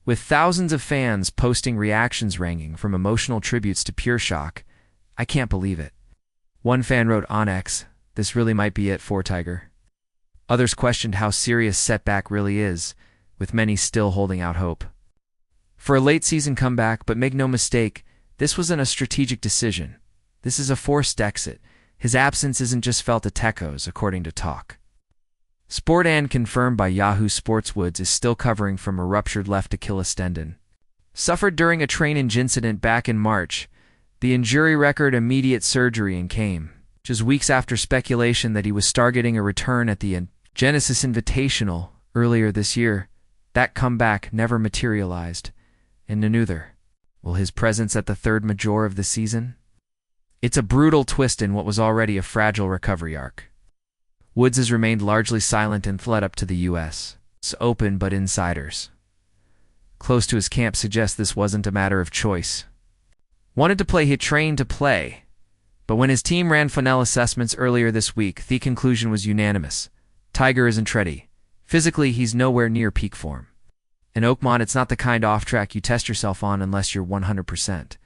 With thousands of fans posting reactions ranging from emotional tributes to pure shock, I can't believe it. One fan wrote on X, "This really might be it for Tiger." Others questioned how serious setback really is, with many still holding out hope for a late-season comeback, but make no mistake, this wasn't a strategic decision. This is a forced exit. His absence isn't just felt at Tecos, according to Talk Sport, and confirmed by Yahoo Sports. Woods is still recovering from a ruptured left Achilles tendon, suffered during a training incident back in March. The injury record immediate surgery and came just weeks after speculation that he was targeting a return at the Genesis Invitational earlier this year. That comeback never materialized, and neither will his presence at the third major of the season. It's a brutal twist in what was already a fragile recovery arc. Woods has remained largely silent and fled up to the U.S. Open, but insiders close to his camp suggest this wasn't a matter of choice. Wanted to play, he trained to play, but when his team ran final assessments earlier this week, the conclusion was unanimous. Tiger isn't ready. Physically, he's nowhere near peak form. In Oakmont, it's not the kind of off-track you test yourself on unless you're 100%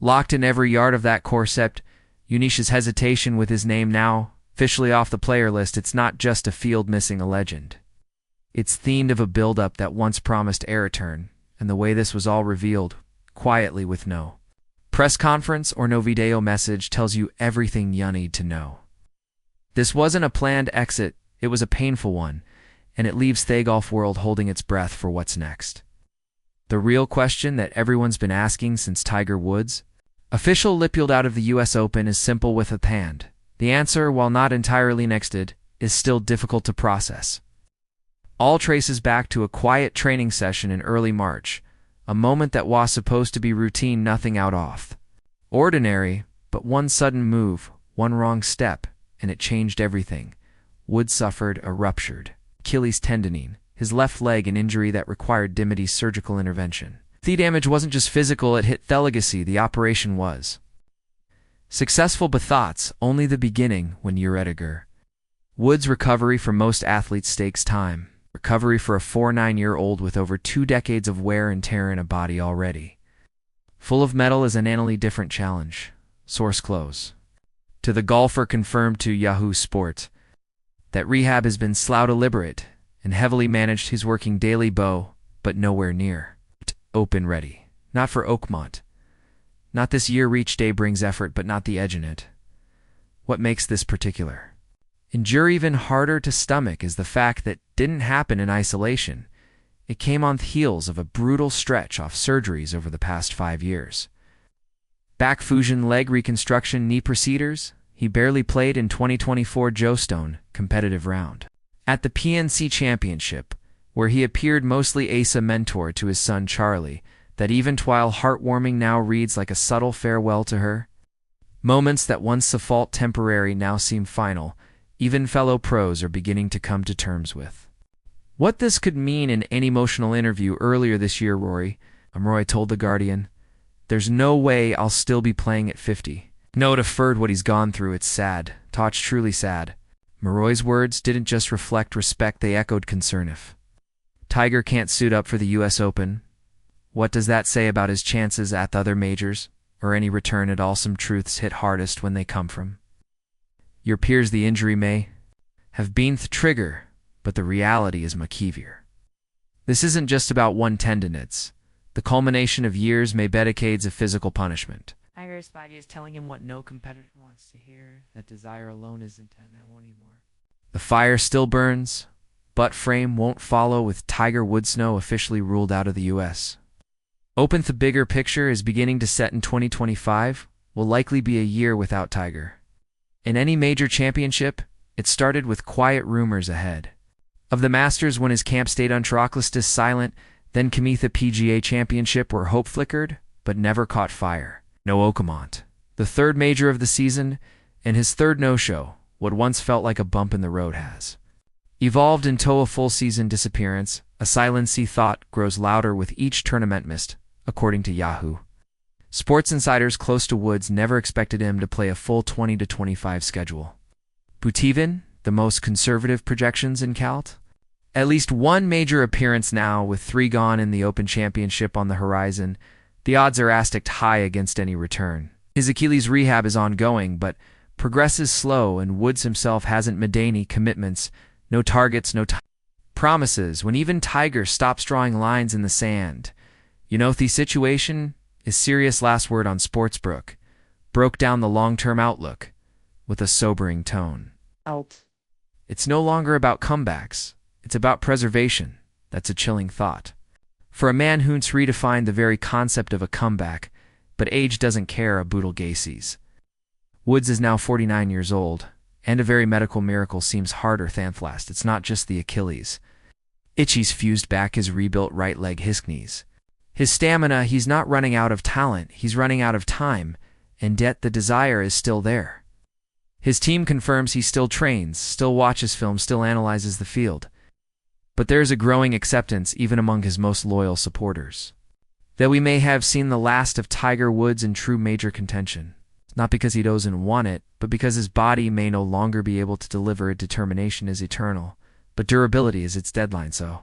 locked in every yard of that concept. Unish's hesitation with his name now officially off the player list, it's not just a field missing a legend. It's themed of a build-up that once promised a return, and the way this was all revealed, quietly with no press conference or no video message, tells you everything you need to know. This wasn't a planned exit, it was a painful one, and it leaves the golf world holding its breath for what's next. The real question that everyone's been asking since Tiger Woods' official lipuled out of the U.S. Open is simple with a hand. The answer, while not entirely nexted, is still difficult to process. All traces back to a quiet training session in early March, a moment that was supposed to be routine, nothing out of ordinary, but one sudden move, one wrong step, and it changed everything. Woods suffered a ruptured Achilles tendon, his left leg, an injury that required immediate surgical intervention. The damage wasn't just physical, it hit the legacy. The operation was successful, but thoughts only the beginning when you're Edgar. Woods' recovery for most athletes takes time. Recovery for a 49-year-old with over 2 decades of wear and tear in a body already full of metal is an entirely different challenge. Source close to the golfer confirmed to Yahoo Sports that rehab has been slow, deliberate, and heavily managed. He's working daily, but nowhere near open ready. Not for Oakmont. Not this year. Reach day brings effort, but not the edge in it. What makes this particular injury even harder to stomach is the fact that it didn't happen in isolation. It came on the heels of a brutal stretch of surgeries over the past 5 years. Back fusion, leg reconstruction, knee procedures. He barely played in 2024 Joe Stone competitive round at the PNC Championship, where he appeared mostly as a mentor to his son Charlie, that even while heartwarming now reads like a subtle farewell to her. Moments that once felt temporary now seem final. Even fellow pros are beginning to come to terms with what this could mean. In an emotional interview earlier this year, Rory McIlroy told The Guardian, "There's no way I'll still be playing at 50. No, deferred what he's gone through. It's sad. Touch truly sad." McIlroy's words didn't just reflect respect, they echoed concern. If Tiger can't suit up for the U.S. Open, what does that say about his chances at the other majors, or any return at all? Some truths hit hardest when they come from your peers. The injury may have been the trigger, but the reality is much heavier. This isn't just about one tendon, it's the culmination of years, maybe decades of physical punishment. Tiger's body is telling him what no competitor wants to hear, that desire alone isn't anymore. The fire still burns, but frame won't follow. With Tiger Woods now officially ruled out of the U.S. Open, the bigger picture is beginning to set in 2025, will likely be a year without Tiger. In any major championship, it started with quiet rumors ahead of the Masters when his camp stayed untroclistus silent, then Kamitha PGA Championship where hope flickered, but never caught fire. No Oakmont, the third major of the season, and his third no-show, what once felt like a bump in the road has evolved into a full season disappearance. A silence he thought grows louder with each tournament missed, according to Yahoo Sports insiders close to Woods never expected him to play a full 20 to 25 schedule. But even the most conservative projections in Calt At least one major appearance now, with 3 gone in the Open Championship on the horizon. The odds are asked high against any return. His Achilles rehab is ongoing, but progresses slow, and Woods himself hasn't made any commitments, no targets, no promises, when even Tiger stops drawing lines in the sand. The situation is serious. Last word on Sportsbook broke down the long-term outlook with a sobering tone. Out. It's no longer about comebacks. It's about preservation. That's a chilling thought. For a man who's redefined the very concept of a comeback, but age doesn't care a Boodle Gacy's. Woods is now 49 years old, and a very medical miracle seems harder than last. It's not just the Achilles. He's fused back his rebuilt right leg, his knees. His stamina, he's not running out of talent, he's running out of time, and yet the desire is still there. His team confirms he still trains, still watches film, still analyzes the field. But there's a growing acceptance even among his most loyal supporters that we may have seen the last of Tiger Woods in true major contention. Not because he doesn't want it, but because his body may no longer be able to deliver it. Determination is eternal, but durability is its deadline. So,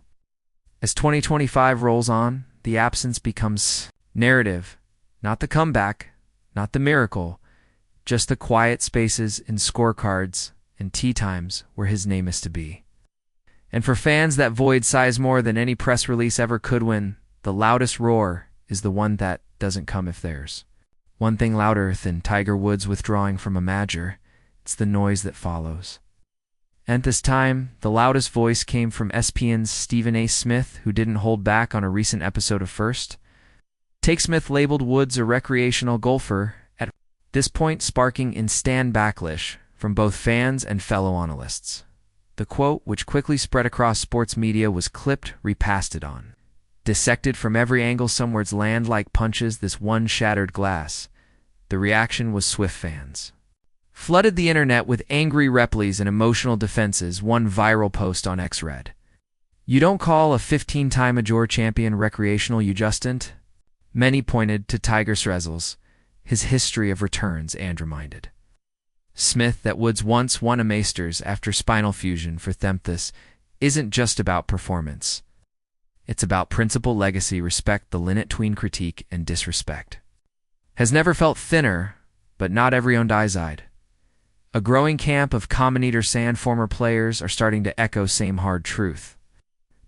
as 2025 rolls on, the absence becomes narrative, not the comeback, not the miracle, just the quiet spaces in scorecards and tee times where his name is to be. And for fans, that void sighs more than any press release ever could. When the loudest roar is the one that doesn't come. If there's one thing louder than Tiger Woods withdrawing from a major, it's the noise that follows. And this time, the loudest voice came from ESPN's Stephen A. Smith, who didn't hold back on a recent episode of First Take. Smith labeled Woods a recreational golfer, at this point sparking instant backlash from both fans and fellow analysts. The quote, which quickly spread across sports media, was clipped, repasted on, dissected from every angle. Some words land like punches. This one shattered glass. The reaction was swift. Fans flooded the internet with angry replies and emotional defenses. One viral post on X read, "You don't call a 15-time major champion recreational, you justn't?" Many pointed to Tiger's results, his history of returns, and reminded Smith that Woods once won a Masters after spinal fusion. For them, this isn't just about performance. It's about principle, legacy, respect. The line between critique and disrespect has never felt thinner, but not every own eyes-eyed. A growing camp of common-eater sand former players are starting to echo same hard truth.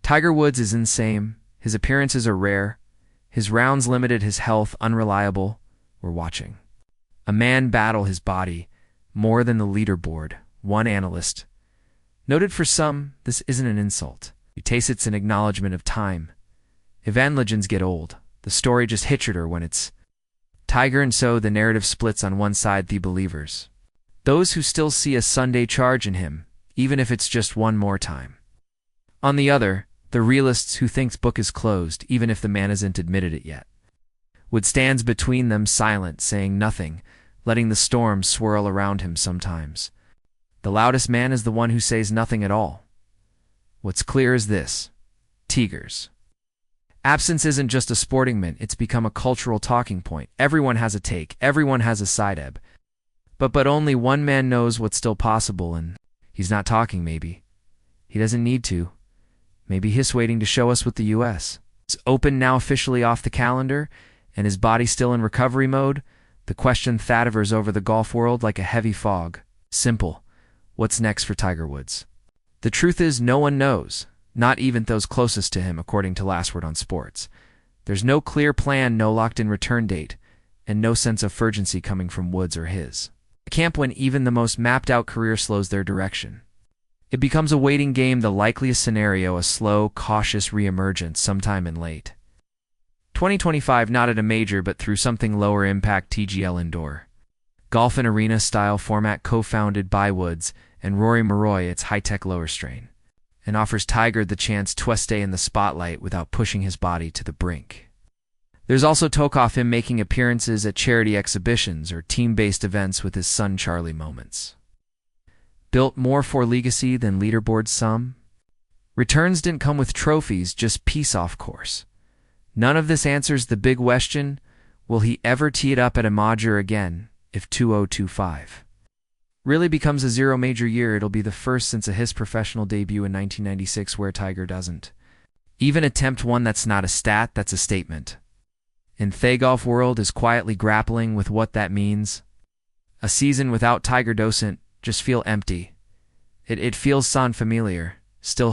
Tiger Woods is insane. His appearances are rare. His rounds limited. His health unreliable. We're watching a man battle his body more than the leaderboard. One analyst noted, for some, this isn't an insult. You taste it's an acknowledgement of time. Event legends get old. The story just hits harder when it's Tiger, and so the narrative splits. On one side, the believers, those who still see a Sunday charge in him, even if it's just one more time. On the other, the realists who think book is closed, even if the man hasn't admitted it yet. Wood stands between them, silent, saying nothing, letting the storm swirl around him. Sometimes the loudest man is the one who says nothing at all. What's clear is this: Tiger's absence isn't just a sporting mint, it's become a cultural talking point. Everyone has a take, everyone has a side ebb. But only one man knows what's still possible, and he's not talking. Maybe he doesn't need to. Maybe he's waiting to show us what the U.S. is Open now officially off the calendar, and his body still in recovery mode. The question hovers over the golf world like a heavy fog. Simple. What's next for Tiger Woods? The truth is, no one knows, not even those closest to him, according to Last Word on Sports. There's no clear plan, no locked-in return date, and no sense of urgency coming from Woods or his camp when even the most mapped-out career slows their direction. It becomes a waiting game, the likeliest scenario, a slow, cautious reemergence sometime in late 2025, not at a major, but through something lower impact. TGL Indoor Golf and Arena style format, co-founded by Woods and Rory McIlroy. It's high-tech, lower strain, and offers Tiger the chance to stay in the spotlight without pushing his body to the brink. There's also talk of him making appearances at charity exhibitions or team-based events with his son Charlie. Moments built more for legacy than leaderboards. Some returns didn't come with trophies, just peace off course. None of this answers the big question: will he ever tee it up at a major again if 2025 really becomes a zero major year, it'll be the first since his professional debut in 1996 where Tiger doesn't even attempt one. That's not a stat, that's a statement. And the golf world is quietly grappling with what that means. A season without Tiger doesn't just feel empty. It feels sans familiar, still